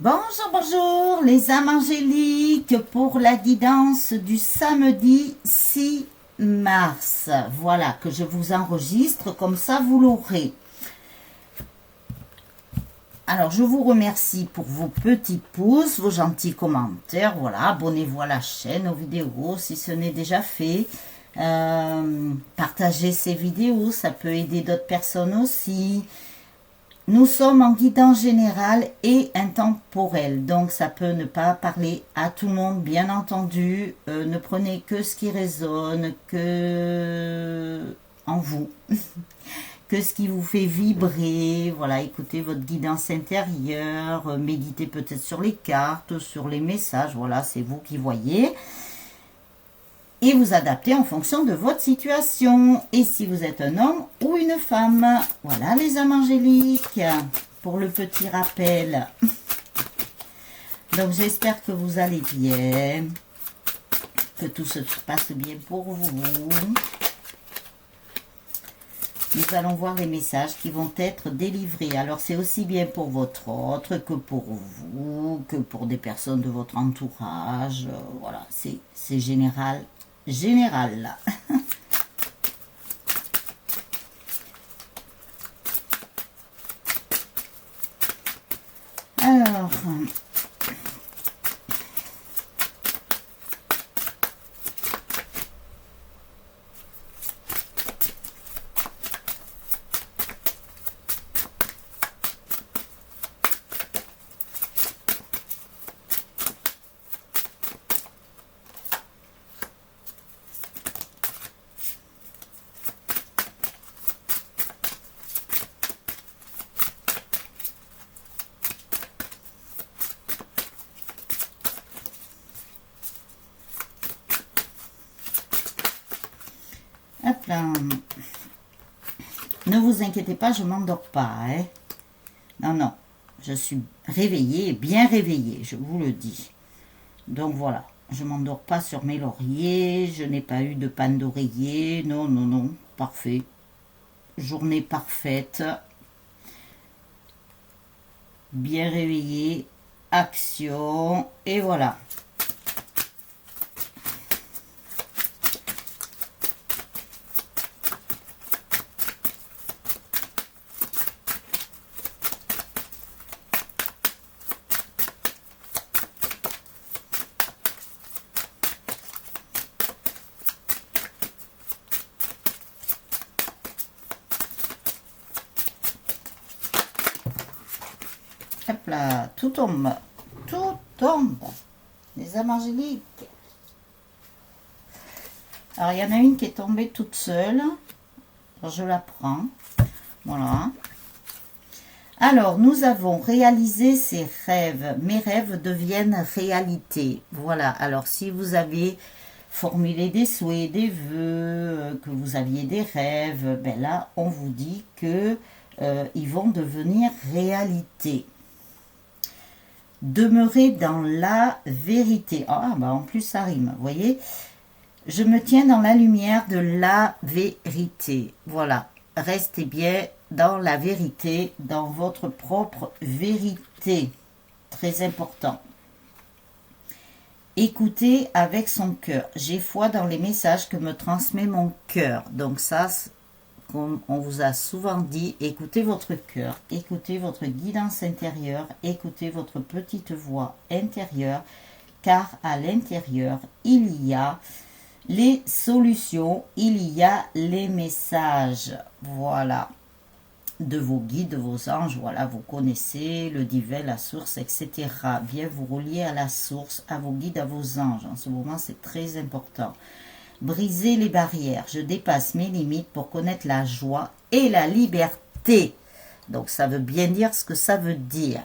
Bonjour, bonjour les âmes angéliques pour la guidance du samedi 6 mars. Voilà, que je vous enregistre, comme ça vous l'aurez. Alors, je vous remercie pour vos petits pouces, vos gentils commentaires. Voilà, abonnez-vous à la chaîne, aux vidéos si ce n'est déjà fait. Partagez ces vidéos, ça peut aider d'autres personnes aussi. Nous sommes en guidance générale et intemporelle, donc ça peut ne pas parler à tout le monde, bien entendu. Ne prenez que ce qui résonne, que en vous, que ce qui vous fait vibrer. Voilà, écoutez votre guidance intérieure, méditez peut-être sur les cartes, sur les messages. Voilà, c'est vous qui voyez. Et vous adaptez en fonction de votre situation. Et si vous êtes un homme ou une femme. Voilà les âmes angéliques pour le petit rappel. Donc j'espère que vous allez bien, que tout se passe bien pour vous. Nous allons voir les messages qui vont être délivrés. Alors c'est aussi bien pour votre autre que pour vous, que pour des personnes de votre entourage. Voilà, c'est général. Général. Alors, hop là. Ne vous inquiétez pas, je m'endors pas. Hein. Non, non. Je suis réveillée, bien réveillée, je vous le dis. Donc voilà, je m'endors pas sur mes lauriers, je n'ai pas eu de panne d'oreiller. Non, non, non, parfait. Journée parfaite. Bien réveillée. Action. Et voilà. Hop là, tout tombe. Tout tombe. Les âmes angéliques. Alors, il y en a une qui est tombée toute seule. Alors, je la prends. Voilà. Alors, nous avons réalisé ces rêves. Mes rêves deviennent réalité. Voilà. Alors, si vous avez formulé des souhaits, des vœux, que vous aviez des rêves, ben là, on vous dit que ils vont devenir réalité. Demeurer dans la vérité. Ah, bah en plus ça rime, vous voyez. Je me tiens dans la lumière de la vérité. Voilà. Restez bien dans la vérité, dans votre propre vérité. Très important. Écoutez avec son cœur. J'ai foi dans les messages que me transmet mon cœur. Donc ça, comme on vous a souvent dit, écoutez votre cœur, écoutez votre guidance intérieure, écoutez votre petite voix intérieure, car à l'intérieur, il y a les solutions, il y a les messages, voilà, de vos guides, de vos anges, voilà, vous connaissez le divin, la source, etc. Bien vous relier à la source, à vos guides, à vos anges. En ce moment, c'est très important. Briser les barrières. Je dépasse mes limites pour connaître la joie et la liberté. Donc, ça veut bien dire ce que ça veut dire.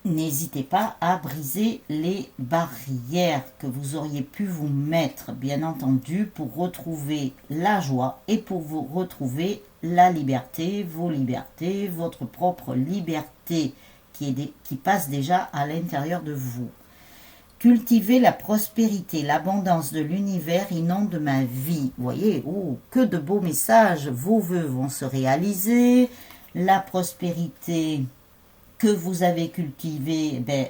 N'hésitez pas à briser les barrières que vous auriez pu vous mettre, bien entendu, pour retrouver la joie et pour vous retrouver la liberté, vos libertés, votre propre liberté qui passe déjà à l'intérieur de vous. Cultiver la prospérité, l'abondance de l'univers inonde ma vie. Vous voyez, oh, que de beaux messages. Vos vœux vont se réaliser. La prospérité que vous avez cultivé ben,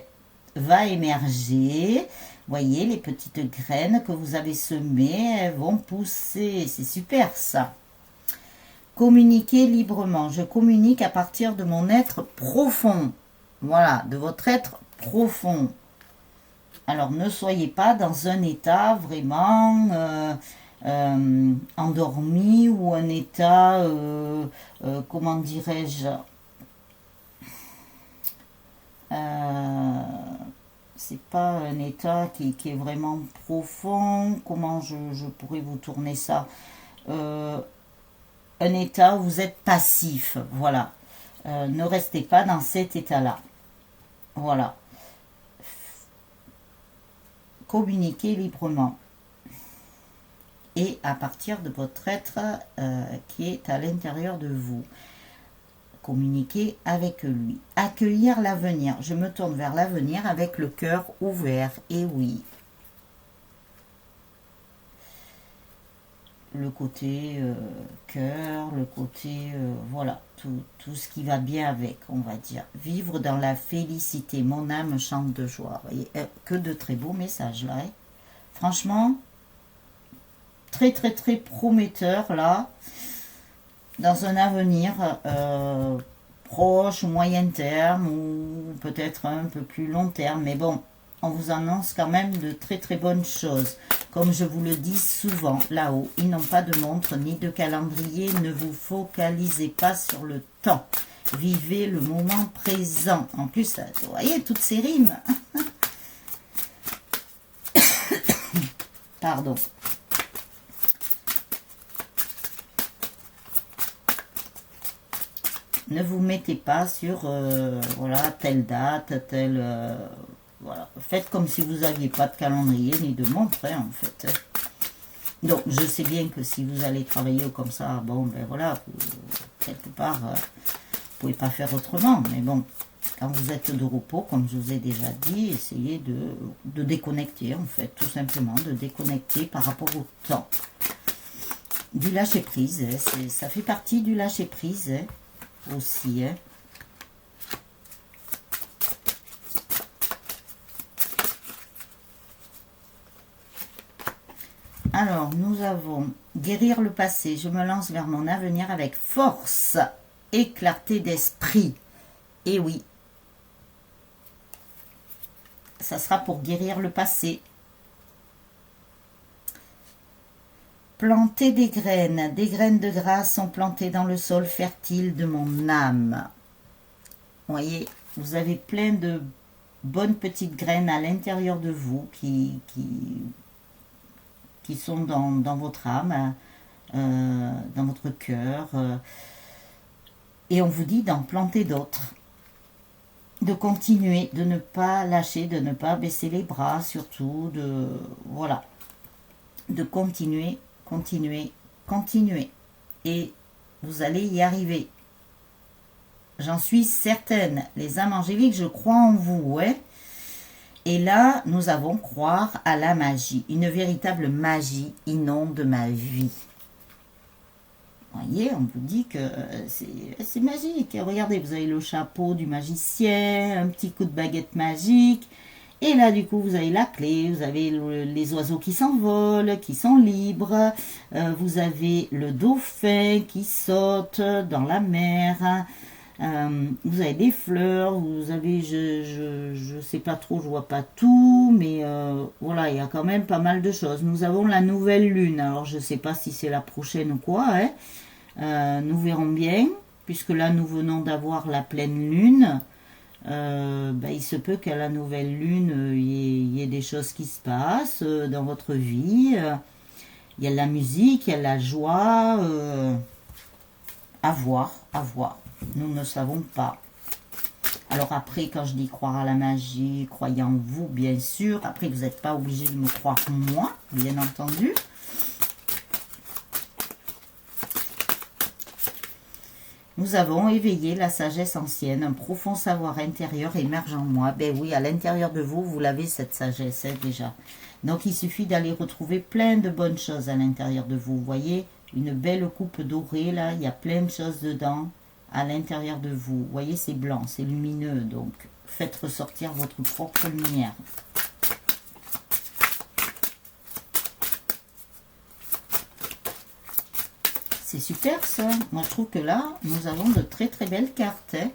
va émerger. Voyez, les petites graines que vous avez semées, elles vont pousser. C'est super ça. Communiquer librement. Je communique à partir de mon être profond. Voilà, de votre être profond. Alors, ne soyez pas dans un état vraiment endormi ou un état, comment dirais-je, c'est pas un état qui est vraiment profond. Comment je pourrais vous tourner ça? Un état où vous êtes passif, voilà. Ne restez pas dans cet état-là. Voilà. Communiquez librement. Et à partir de votre être qui est à l'intérieur de vous. Communiquer avec lui. Accueillir l'avenir. Je me tourne vers l'avenir avec le cœur ouvert. Et oui. Le côté cœur, le côté, voilà, tout ce qui va bien avec, on va dire. Vivre dans la félicité, mon âme chante de joie. Vous voyez, que de très beaux messages là. Hein. Franchement, très très très prometteur là, dans un avenir proche ou moyen terme, ou peut-être un peu plus long terme, mais bon, on vous annonce quand même de très très bonnes choses. Comme je vous le dis souvent, là-haut, ils n'ont pas de montre ni de calendrier. Ne vous focalisez pas sur le temps. Vivez le moment présent. En plus, vous voyez, toutes ces rimes. Pardon. Ne vous mettez pas sur, voilà, telle date, telle... voilà. Faites comme si vous n'aviez pas de calendrier ni de montre, hein, en fait. Donc, je sais bien que si vous allez travailler comme ça, bon, ben voilà, quelque part, vous ne pouvez pas faire autrement. Mais bon, quand vous êtes de repos, comme je vous ai déjà dit, essayez de déconnecter, en fait, tout simplement, de déconnecter par rapport au temps. Du lâcher-prise, hein, ça fait partie du lâcher-prise, hein, aussi, hein. Alors, nous avons guérir le passé. Je me lance vers mon avenir avec force et clarté d'esprit. Et oui, ça sera pour guérir le passé. Planter des graines de grâce sont plantées dans le sol fertile de mon âme. Vous voyez, vous avez plein de bonnes petites graines à l'intérieur de vous qui sont dans votre âme, dans votre cœur. Et on vous dit d'en planter d'autres. De continuer, de ne pas lâcher, de ne pas baisser les bras, surtout, voilà. De continuer, continuer, continuer. Et vous allez y arriver. J'en suis certaine. Les âmes angéliques, je crois en vous, ouais. Et là, nous avons croire à la magie. Une véritable magie inonde ma vie. Vous voyez, on vous dit que c'est magique. Regardez, vous avez le chapeau du magicien, un petit coup de baguette magique. Et là, du coup, vous avez la clé, vous avez les oiseaux qui s'envolent, qui sont libres. Vous avez le dauphin qui saute dans la mer. Vous avez des fleurs, vous avez, je sais pas trop, je vois pas tout, mais voilà, il y a quand même pas mal de choses. Nous avons la nouvelle lune, alors je sais pas si c'est la prochaine ou quoi, hein. Nous verrons bien, puisque là nous venons d'avoir la pleine lune. Il se peut qu'à la nouvelle lune, il y ait des choses qui se passent dans votre vie. Il y a la musique, il y a la joie, à voir, à voir. Nous ne savons pas. Alors après, quand je dis croire à la magie, croyez en vous, bien sûr. Après, vous n'êtes pas obligé de me croire moi, bien entendu. Nous avons éveillé la sagesse ancienne, un profond savoir intérieur émerge en moi. Ben oui, à l'intérieur de vous, vous l'avez cette sagesse déjà. Donc il suffit d'aller retrouver plein de bonnes choses à l'intérieur de vous. Vous voyez, une belle coupe dorée là, il y a plein de choses dedans. à l'intérieur de vous. Vous voyez, c'est blanc, c'est lumineux, donc faites ressortir votre propre lumière. C'est super ça. Moi, je trouve que là, nous avons de très très belles cartes. Hein.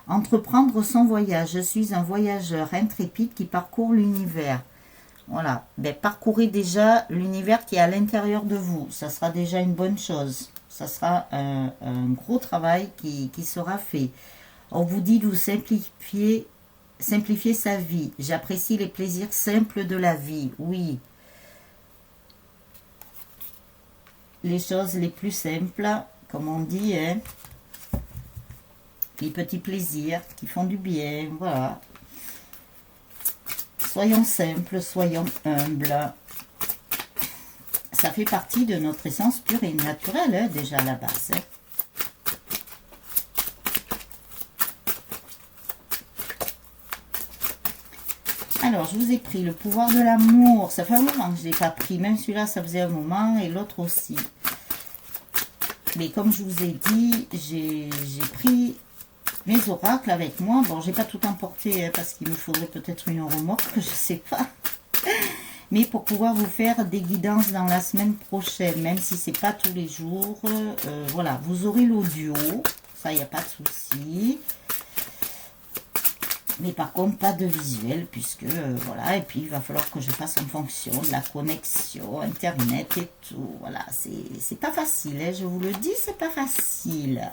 Entreprendre son voyage. Je suis un voyageur intrépide qui parcourt l'univers. Voilà. Ben, parcourez déjà l'univers qui est à l'intérieur de vous. Ça sera déjà une bonne chose. Ça sera un gros travail qui sera fait. On vous dit de vous simplifier sa vie. J'apprécie les plaisirs simples de la vie. Oui. Les choses les plus simples, comme on dit, hein, les petits plaisirs qui font du bien, voilà. Soyons simples, soyons humbles. Ça fait partie de notre essence pure et naturelle, hein, déjà à la base. Hein. Alors, je vous ai pris le pouvoir de l'amour. Ça fait un moment que je ne l'ai pas pris. Même celui-là, ça faisait un moment. Et l'autre aussi. Mais comme je vous ai dit, j'ai pris mes oracles avec moi. Bon, j'ai pas tout emporté hein, parce qu'il me faudrait peut-être une remorque. Je ne sais pas. Mais pour pouvoir vous faire des guidances dans la semaine prochaine. Même si c'est pas tous les jours. Voilà, vous aurez l'audio. Ça, il n'y a pas de souci. Mais par contre, pas de visuel, puisque, voilà, et puis il va falloir que je fasse en fonction de la connexion, Internet et tout. Voilà, c'est pas facile, hein, je vous le dis, c'est pas facile.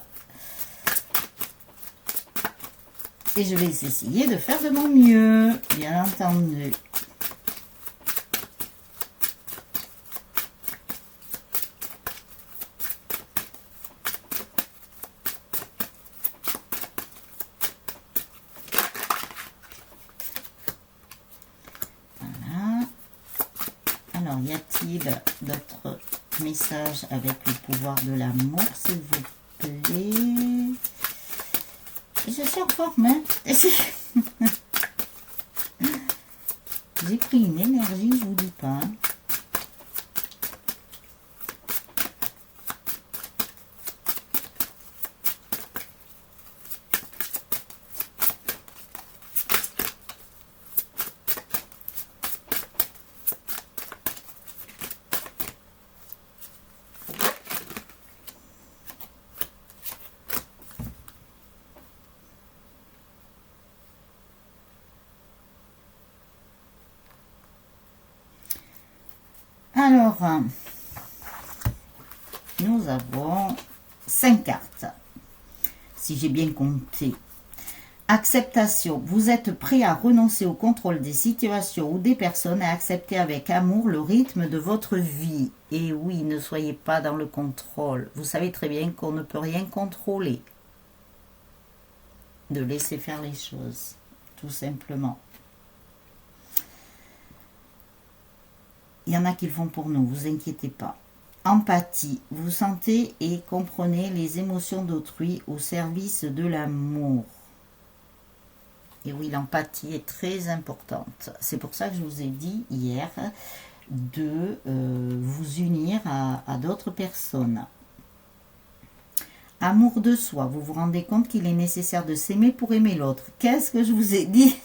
Et je vais essayer de faire de mon mieux, bien entendu. Alors, y a-t-il d'autres messages avec le pouvoir de l'amour, s'il vous plaît? Je suis en forme, hein? J'ai pris une énergie, je vous dis pas. Hein. Alors, nous avons 5 cartes, si j'ai bien compté. Acceptation. Vous êtes prêt à renoncer au contrôle des situations ou des personnes et à accepter avec amour le rythme de votre vie. Et oui, ne soyez pas dans le contrôle. Vous savez très bien qu'on ne peut rien contrôler. De laisser faire les choses, tout simplement. Il y en a qui le font pour nous, vous inquiétez pas. Empathie. Vous sentez et comprenez les émotions d'autrui au service de l'amour. Et oui, l'empathie est très importante. C'est pour ça que je vous ai dit hier de vous unir à d'autres personnes. Amour de soi. Vous vous rendez compte qu'il est nécessaire de s'aimer pour aimer l'autre. Qu'est-ce que je vous ai dit ?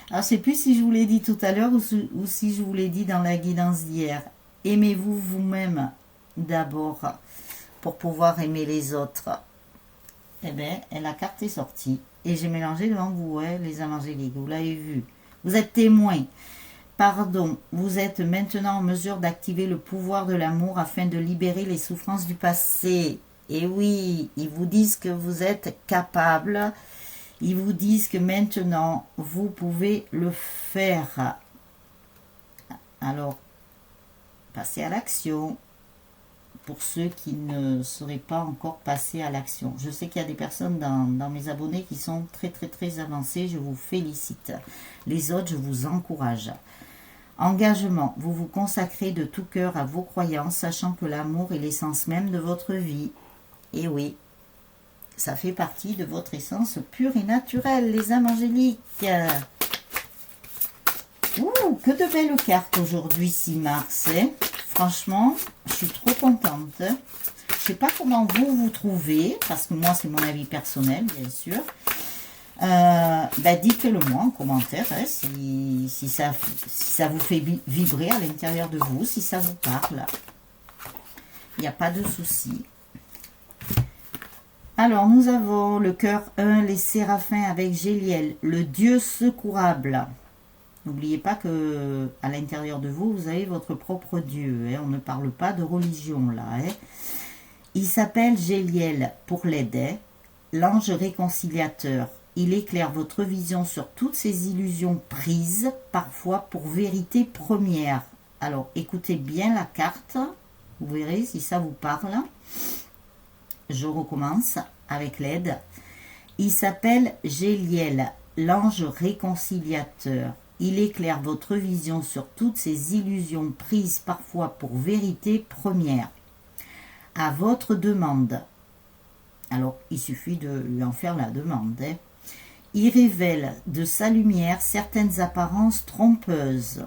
Alors, je ne sais plus si je vous l'ai dit tout à l'heure ou si je vous l'ai dit dans la guidance d'hier. Aimez-vous vous-même d'abord pour pouvoir aimer les autres. Eh bien, la carte est sortie. Et j'ai mélangé devant vous, hein, les évangéliques. Vous l'avez vu. Vous êtes témoin. Pardon, vous êtes maintenant en mesure d'activer le pouvoir de l'amour afin de libérer les souffrances du passé. Et oui, ils vous disent que vous êtes capable. Ils vous disent que maintenant, vous pouvez le faire. Alors, passez à l'action. Pour ceux qui ne seraient pas encore passés à l'action. Je sais qu'il y a des personnes dans mes abonnés qui sont très très très avancées. Je vous félicite. Les autres, je vous encourage. Engagement. Vous vous consacrez de tout cœur à vos croyances, sachant que l'amour est l'essence même de votre vie. Et oui. Ça fait partie de votre essence pure et naturelle, les âmes angéliques. Ouh, que de belles cartes aujourd'hui, 6 mars. Hein. Franchement, je suis trop contente. sais pas comment vous vous trouvez, parce que moi, c'est mon avis personnel, bien sûr. Dites-le moi en commentaire hein, si ça vous fait vibrer à l'intérieur de vous, si ça vous parle. Il n'y a pas de souci. Alors, nous avons le cœur 1, les séraphins avec Géliel, le Dieu secourable. N'oubliez pas que à l'intérieur de vous, vous avez votre propre Dieu. Hein. On ne parle pas de religion là. Hein. Il s'appelle Géliel pour l'aider, l'ange réconciliateur. Il éclaire votre vision sur toutes ces illusions prises, parfois pour vérité première. Alors, écoutez bien la carte. Vous verrez si ça vous parle. Je recommence avec l'aide. Il s'appelle Géliel, l'ange réconciliateur. Il éclaire votre vision sur toutes ces illusions prises parfois pour vérité première. À votre demande. Alors, il suffit de lui en faire la demande. Hein. Il révèle de sa lumière certaines apparences trompeuses.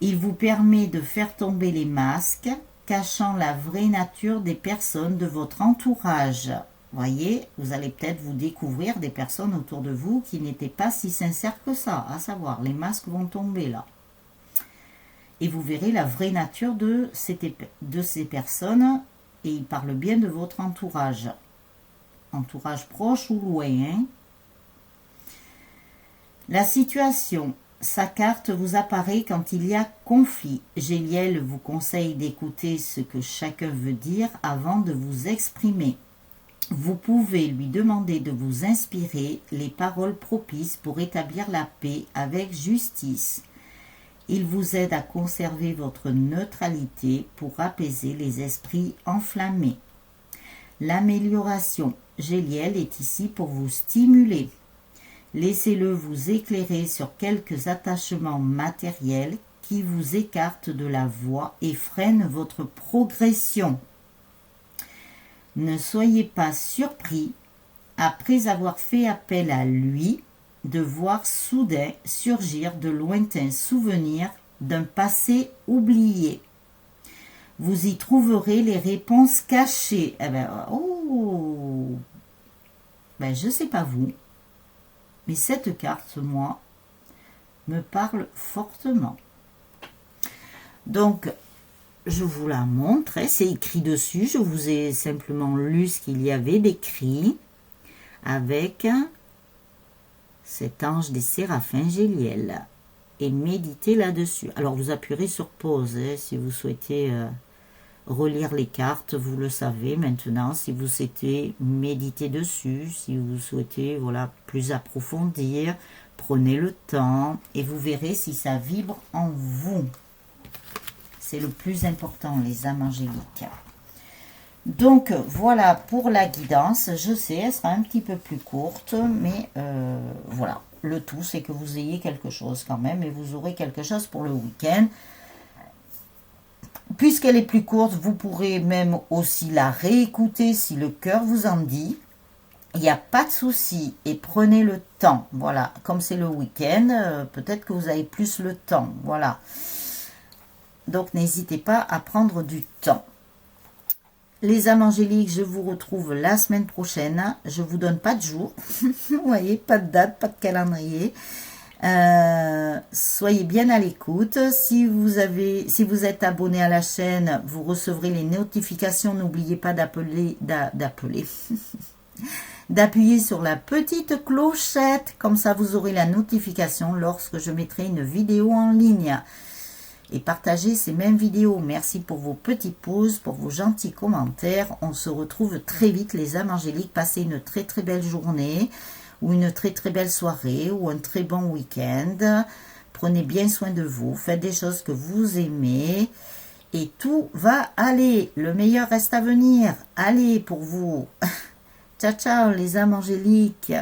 Il vous permet de faire tomber les masques, cachant la vraie nature des personnes de votre entourage. Voyez, vous allez peut-être vous découvrir des personnes autour de vous qui n'étaient pas si sincères que ça, à savoir, les masques vont tomber là. Et vous verrez la vraie nature de ces personnes, et il parle bien de votre entourage. Entourage proche ou loin. Hein. La situation, sa carte vous apparaît quand il y a conflit. Géliel vous conseille d'écouter ce que chacun veut dire avant de vous exprimer. Vous pouvez lui demander de vous inspirer les paroles propices pour établir la paix avec justice. Il vous aide à conserver votre neutralité pour apaiser les esprits enflammés. L'amélioration, Géliel est ici pour vous stimuler. Laissez-le vous éclairer sur quelques attachements matériels qui vous écartent de la voie et freinent votre progression. Ne soyez pas surpris, après avoir fait appel à lui, de voir soudain surgir de lointains souvenirs d'un passé oublié. Vous y trouverez les réponses cachées. Je ne sais pas vous. Mais cette carte, moi, me parle fortement. Donc, je vous la montre. Hein, c'est écrit dessus. Je vous ai simplement lu ce qu'il y avait d'écrit avec cet ange des séraphins Géliel. Et méditez là-dessus. Alors, vous appuierez sur pause hein, si vous souhaitez relire les cartes. Vous le savez maintenant. Si vous souhaitez méditer dessus, si vous souhaitez plus approfondir, prenez le temps et vous verrez si ça vibre en vous. C'est le plus important, les âmes angéliques. Donc, voilà pour la guidance. Je sais, elle sera un petit peu plus courte, mais voilà. Le tout, c'est que vous ayez quelque chose quand même, et vous aurez quelque chose pour le week-end. Puisqu'elle est plus courte, vous pourrez même aussi la réécouter si le cœur vous en dit. Il n'y a pas de souci, et prenez le temps. Voilà, comme c'est le week-end, peut-être que vous avez plus le temps. Voilà. Donc, n'hésitez pas à prendre du temps. Les âmes angéliques, je vous retrouve la semaine prochaine. Je ne vous donne pas de jour. Vous voyez, pas de date, pas de calendrier. Soyez bien à l'écoute. Si vous êtes abonné à la chaîne, vous recevrez les notifications. N'oubliez pas d'appuyer sur la petite clochette. Comme ça, vous aurez la notification lorsque je mettrai une vidéo en ligne. Et partagez ces mêmes vidéos. Merci pour vos petits pouces, pour vos gentils commentaires. On se retrouve très vite, les âmes angéliques. Passez une très très belle journée, ou une très très belle soirée, ou un très bon week-end. Prenez bien soin de vous, faites des choses que vous aimez, et tout va aller. Le meilleur reste à venir. Allez pour vous. Ciao ciao les âmes angéliques.